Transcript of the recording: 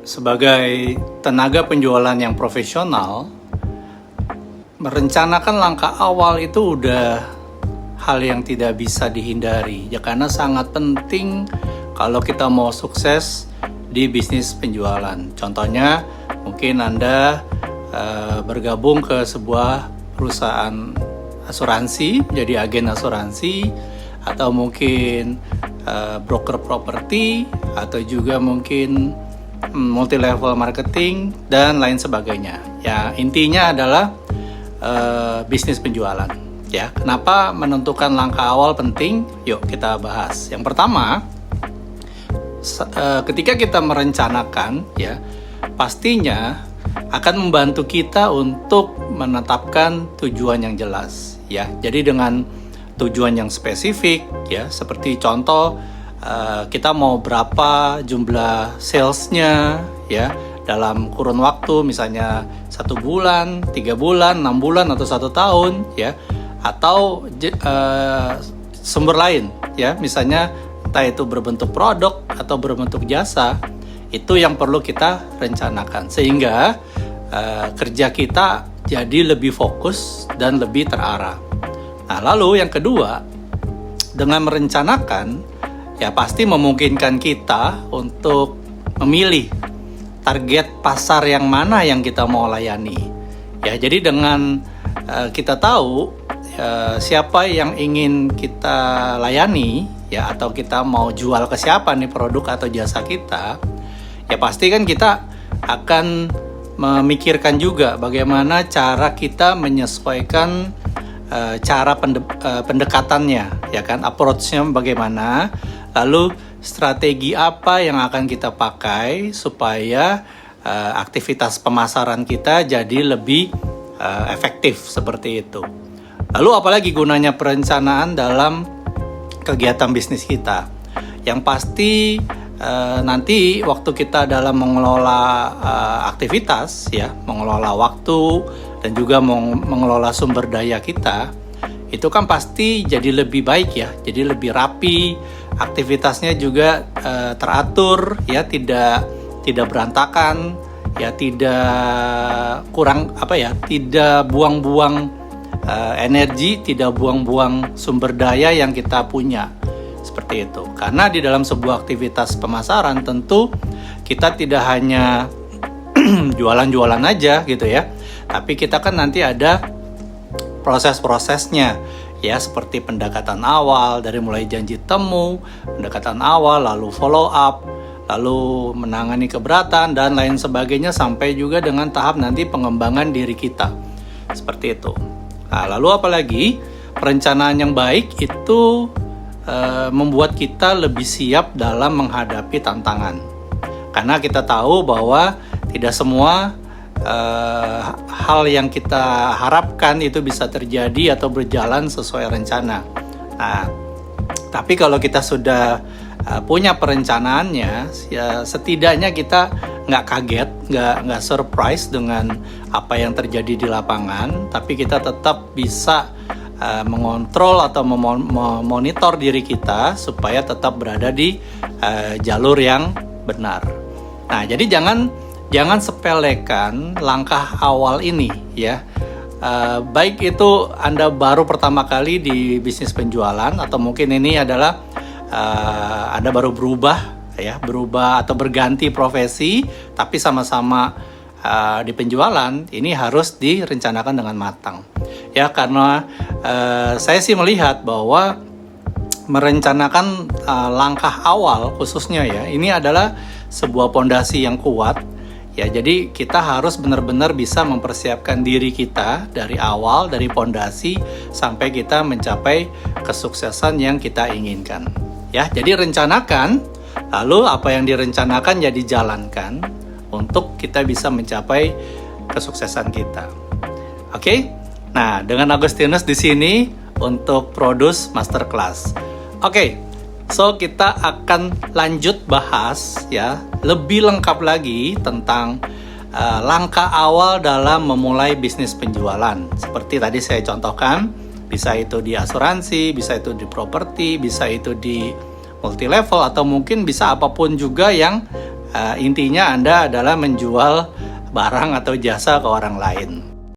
Sebagai tenaga penjualan yang profesional, merencanakan langkah awal itu udah hal yang tidak bisa dihindari ya, karena sangat penting kalau kita mau sukses di bisnis penjualan. Contohnya mungkin Anda bergabung ke sebuah perusahaan asuransi, jadi agen asuransi, atau mungkin broker properti, atau juga mungkin multi level marketing dan lain sebagainya. Ya, intinya adalah bisnis penjualan. Ya, kenapa menentukan langkah awal penting? Yuk kita bahas. Yang pertama, ketika kita merencanakan, ya pastinya akan membantu kita untuk menetapkan tujuan yang jelas. Ya, jadi dengan tujuan yang spesifik, ya seperti contoh kita mau berapa jumlah salesnya, ya dalam kurun waktu misalnya 1 bulan, 3 bulan, 6 bulan atau 1 tahun, ya atau sumber lain, ya misalnya entah itu berbentuk produk atau berbentuk jasa, itu yang perlu kita rencanakan sehingga kerja kita jadi lebih fokus dan lebih terarah. Nah, lalu yang kedua, dengan merencanakan ya pasti memungkinkan kita untuk memilih target pasar yang mana yang kita mau layani. Ya, jadi dengan kita tahu siapa yang ingin kita layani, ya atau kita mau jual ke siapa nih produk atau jasa kita, ya pasti kan kita akan memikirkan juga bagaimana cara kita menyesuaikan cara pendekatannya, ya kan, approach-nya bagaimana, lalu strategi apa yang akan kita pakai supaya aktivitas pemasaran kita jadi lebih efektif seperti itu. Lalu apalagi gunanya perencanaan dalam kegiatan bisnis kita? Yang pasti nanti waktu kita dalam mengelola aktivitas, ya mengelola waktu dan juga mengelola sumber daya kita, itu kan pasti jadi lebih baik ya, jadi lebih rapi, aktivitasnya juga teratur, ya tidak berantakan, ya tidak kurang tidak buang-buang energi, tidak buang-buang sumber daya yang kita punya, seperti itu. Karena di dalam sebuah aktivitas pemasaran tentu kita tidak hanya jualan-jualan aja gitu ya, tapi kita kan nanti ada proses-prosesnya, ya seperti pendekatan awal, dari mulai janji temu, pendekatan awal, lalu follow up, lalu menangani keberatan dan lain sebagainya, sampai juga dengan tahap nanti pengembangan diri kita, seperti itu. Nah, lalu apalagi perencanaan yang baik itu membuat kita lebih siap dalam menghadapi tantangan, karena kita tahu bahwa tidak semua hal yang kita harapkan itu bisa terjadi atau berjalan sesuai rencana. Nah, tapi kalau kita sudah punya perencanaannya, ya setidaknya kita nggak kaget, nggak surprise dengan apa yang terjadi di lapangan, tapi kita tetap bisa mengontrol atau memonitor diri kita supaya tetap berada di jalur yang benar. Nah, jadi jangan sepelekan langkah awal ini, ya. Baik itu Anda baru pertama kali di bisnis penjualan, atau mungkin ini adalah Anda baru berubah atau berganti profesi, tapi sama-sama di penjualan, ini harus direncanakan dengan matang. Ya, karena saya sih melihat bahwa merencanakan langkah awal khususnya ya, ini adalah sebuah pondasi yang kuat. Ya, jadi kita harus benar-benar bisa mempersiapkan diri kita dari awal, dari pondasi sampai kita mencapai kesuksesan yang kita inginkan. Ya, jadi rencanakan, lalu apa yang direncanakan ya dijalankan untuk kita bisa mencapai kesuksesan kita. Oke? Nah, dengan Agustinus di sini untuk Produce Masterclass. Oke. So kita akan lanjut bahas ya lebih lengkap lagi tentang langkah awal dalam memulai bisnis penjualan. Seperti tadi saya contohkan, bisa itu di asuransi, bisa itu di properti, bisa itu di multi level, atau mungkin bisa apapun juga yang intinya Anda adalah menjual barang atau jasa ke orang lain.